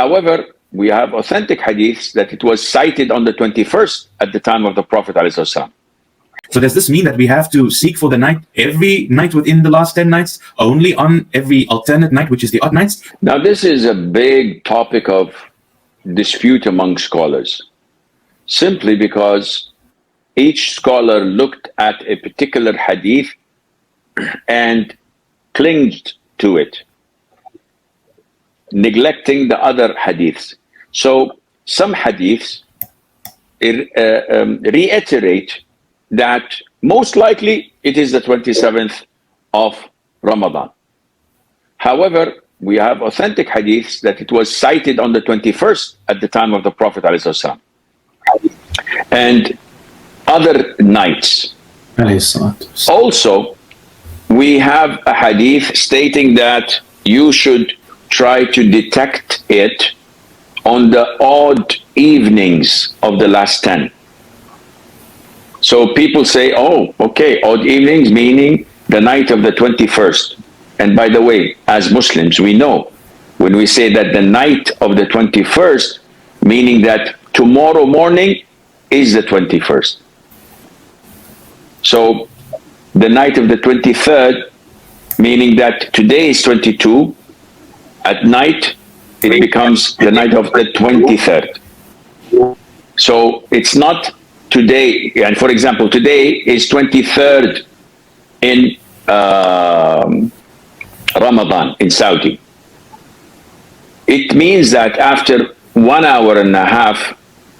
However, we have authentic hadiths that it was sighted on the 21st at the time of the Prophet ﷺ. So does this mean that we have to seek for the night every night within the last 10 nights, only on every alternate night, which is the odd nights? Now, this is a big topic of dispute among scholars, simply because each scholar looked at a particular hadith and clinged to it, neglecting the other hadiths. So some hadiths reiterate that most likely it is the 27th of Ramadan. However, we have authentic hadiths that it was sighted on the 21st at the time of the Prophet ﷺ. And other nights. Also, we have a hadith stating that you should try to detect it on the odd evenings of the last 10. So people say, oh, okay, odd evenings meaning the night of the 21st. And by the way, as Muslims, we know when we say that the night of the 21st, meaning that tomorrow morning is the 21st. So the night of the 23rd, meaning that today is 22, at night it becomes the night of the 23rd. So it's not today, and for example, today is 23rd in Ramadan in Saudi. It means that after 1 hour and a half,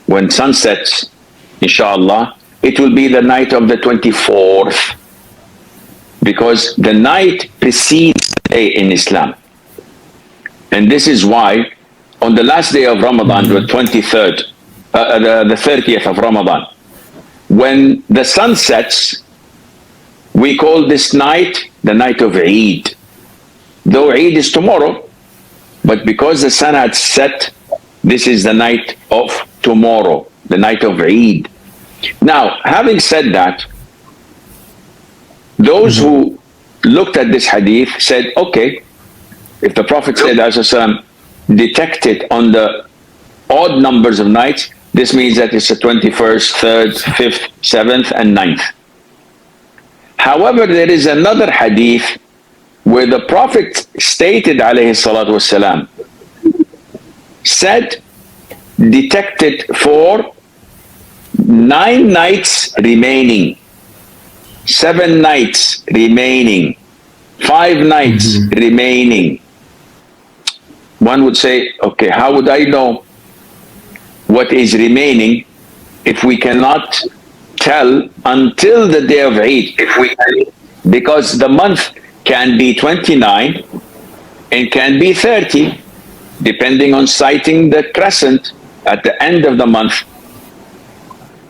when sun sets, inshallah, it will be the night of the 24th, because the night precedes the day in Islam. And this is why on the last day of Ramadan, the 23rd, the 30th of Ramadan, when the sun sets, we call this night the night of Eid. Though Eid is tomorrow, but because the sun had set, this is the night of tomorrow, the night of Eid. Now, having said that, those who looked at this hadith said, okay, if the Prophet said, detect it on the odd numbers of nights, this means that it's the 21st, 3rd, 5th, 7th, and 9th. However, there is another hadith where the Prophet stated, alayhi salatu wasalam, said, detect it for 9 nights remaining, 7 nights remaining, 5 nights remaining. One would say, okay, how would I know what is remaining if we cannot tell until the day of Eid? Because the month can be 29 and can be 30, depending on sighting the crescent at the end of the month.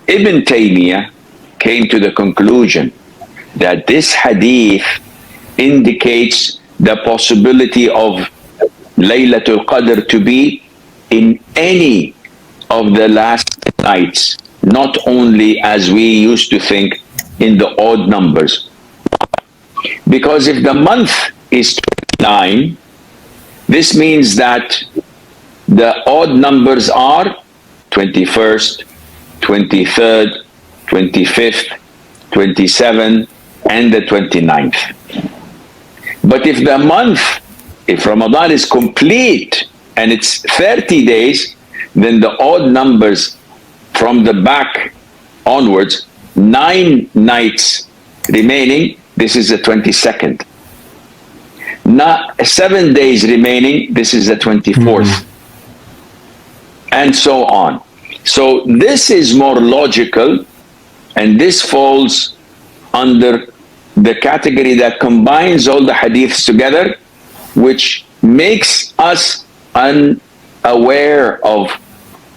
Ibn Taymiyyah came to the conclusion that this hadith indicates the possibility of Laylatul Qadr to be in any of the last nights, not only as we used to think in the odd numbers. Because if the month is 29, this means that the odd numbers are 21st, 23rd, 25th, 27th, and the 29th. But if the month, if Ramadan is complete and it's 30 days, then the odd numbers from the back onwards, 9 nights remaining, this is the 22nd. 7 days remaining, this is the 24th. And so on. So this is more logical, and this falls under the category that combines all the hadiths together, which makes us unaware of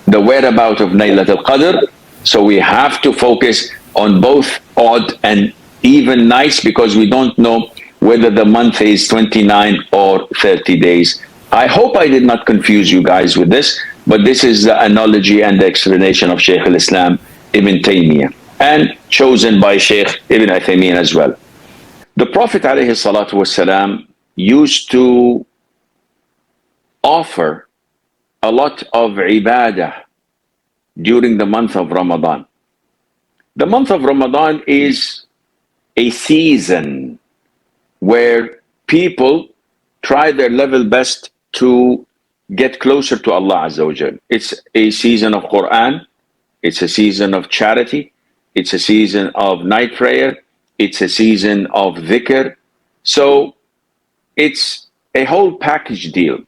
the whereabouts of Laylatul Qadr. So we have to focus on both odd and even nights, because we don't know whether the month is 29 or 30 days. I hope I did not confuse you guys with this, but this is the analogy and the explanation of Sheikh al-Islam Ibn Taymiyyah, and chosen by Sheikh Ibn Uthaymeen as well. The Prophet ﷺ used to offer a lot of ibadah during the month of Ramadan. The month of Ramadan is a season where people try their level best to get closer to Allah Azza wa Jal. It's a season of Quran, it's a season of charity, it's a season of night prayer, it's a season of dhikr. So it's a whole package deal.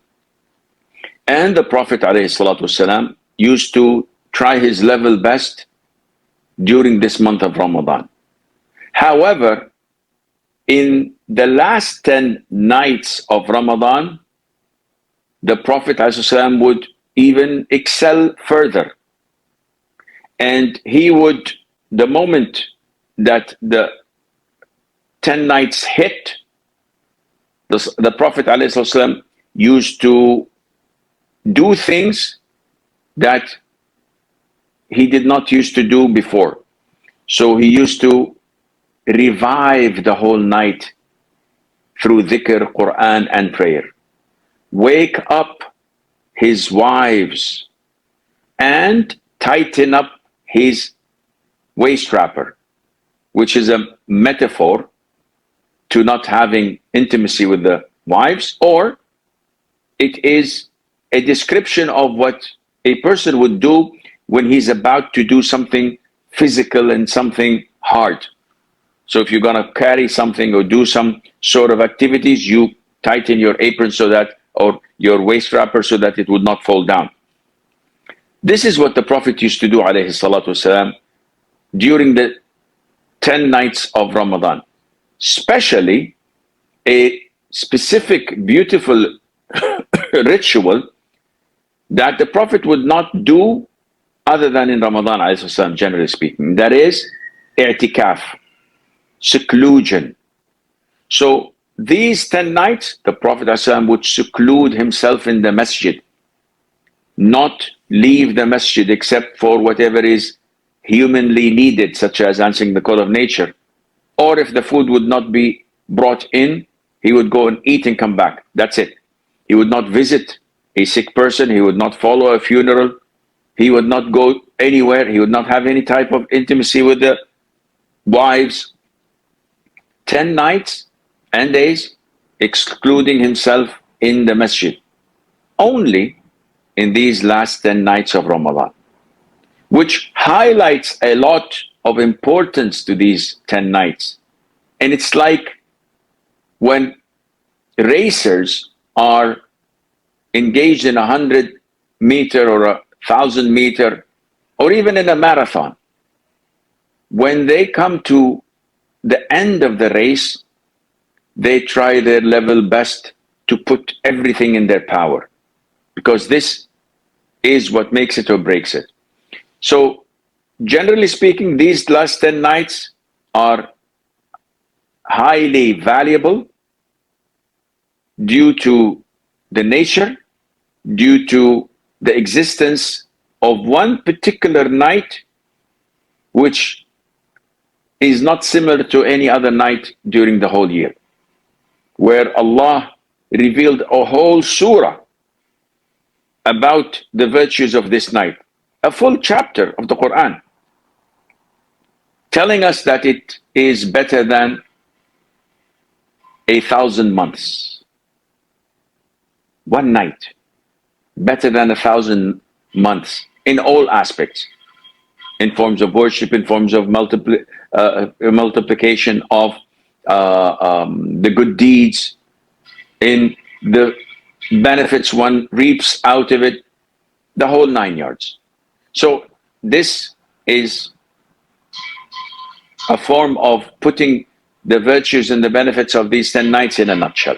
And the Prophet ﷺ used to try his level best during this month of Ramadan. However, in the last 10 nights of Ramadan, the Prophet ﷺ would even excel further. And he would, the moment that the 10 nights hit, the Prophet ﷺ used to do things that he did not used to do before. So he used to revive the whole night through dhikr, Quran, and prayer. Wake up his wives and tighten up his waist wrapper, which is a metaphor to not having intimacy with the wives, or it is a description of what a person would do when he's about to do something physical and something hard. So if you're going to carry something or do some sort of activities, you tighten your apron so that, or your waist wrapper, so that it would not fall down. This is what the Prophet used to do, alayhi salatu wasalam, during the 10 nights of Ramadan. Especially a specific, beautiful ritual that the Prophet would not do other than in Ramadan, alayhi salam, generally speaking. That is i'tikaf, seclusion. So these 10 nights, the Prophet ﷺ would seclude himself in the masjid, not leave the masjid except for whatever is humanly needed, such as answering the call of nature. Or if the food would not be brought in, he would go and eat and come back. That's it. He would not visit a sick person. He would not follow a funeral. He would not go anywhere. He would not have any type of intimacy with the wives. 10 nights and days, excluding himself in the masjid. Only in these last 10 nights of Ramadan, which highlights a lot of importance to these 10 nights. And it's like when racers are engaged in 100-meter or 1,000-meter, or even in a marathon. When they come to the end of the race, they try their level best to put everything in their power, because this is what makes it or breaks it. So generally speaking, these last 10 nights are highly valuable due to the nature, due to the existence of one particular night which is not similar to any other night during the whole year, where Allah revealed a whole surah about the virtues of this night, a full chapter of the Quran, telling us that it is better than 1,000 months. One night, better than 1,000 months in all aspects, in forms of worship, in forms of multiplication of the good deeds, in the benefits one reaps out of it, the whole 9 yards. So this is a form of putting the virtues and the benefits of these 10 nights in a nutshell.